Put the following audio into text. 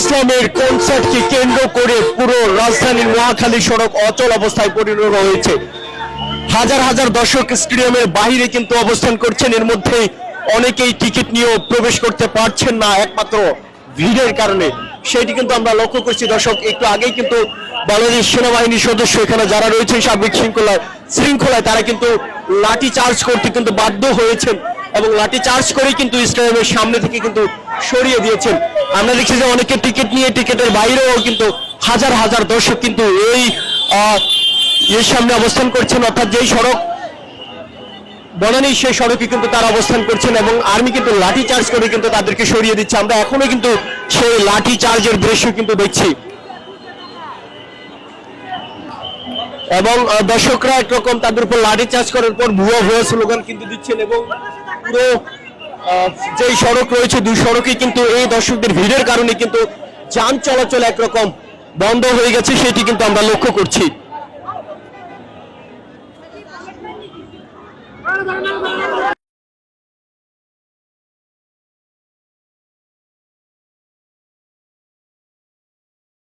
ইসলামের কনসার্টকে কেন্দ্র করে পুরো রাজধানীর মহাখালী সড়ক অচল অবস্থায় পরিণত হয়েছে। হাজার হাজার দর্শক স্টেডিয়ামের বাইরে কিন্তু অবস্থান করছেন। এর মধ্যে অনেকেই টিকিট নিয়েও প্রবেশ করতে পারছেন না একমাত্র ভিড়ের কারণে। সেটি কিন্তু আমরা লক্ষ্য করছি। দর্শক, একটু আগেই কিন্তু বাংলাদেশ সেনাবাহিনীর সদস্য এখানে যারা রয়েছেন সার্বিক শৃঙ্খলায় তারা কিন্তু লাঠি চার্জ করতে কিন্তু বাধ্য হয়েছেন এবং লাঠি চার্জ করেই কিন্তু স্টেডিয়ামের সামনে থেকে কিন্তু সরিয়ে দিয়েছেন। আমরা দেখছি যে অনেকে টিকিট নিয়ে টিকিটের বাইরেও কিন্তু হাজার হাজার দর্শক কিন্তু এর সামনে অবস্থান করছেন, অর্থাৎ যেই সড়ক বলা নেই সেই সড়কে কিন্তু তারা অবস্থান করছেন এবং আর্মি কিন্তু লাঠি চার্জ করে কিন্তু তাদেরকে সরিয়ে দিচ্ছে। আমরা এখনো কিন্তু সেই লাঠি চার্জের দৃশ্য কিন্তু দেখছি এবং দর্শকরা একরকম তাদের উপর লাঠি চার্জ করার পর ভুয়া ভুয়া স্লোগান কিন্তু দিচ্ছেন এবং পুরো যেই সড়ক রয়েছে দুই সড়কে কিন্তু এই দর্শকদের ভিড়ের কারণে কিন্তু যান চলাচল একরকম বন্ধ হয়ে গেছে, সেটি কিন্তু আমরা লক্ষ্য করছি।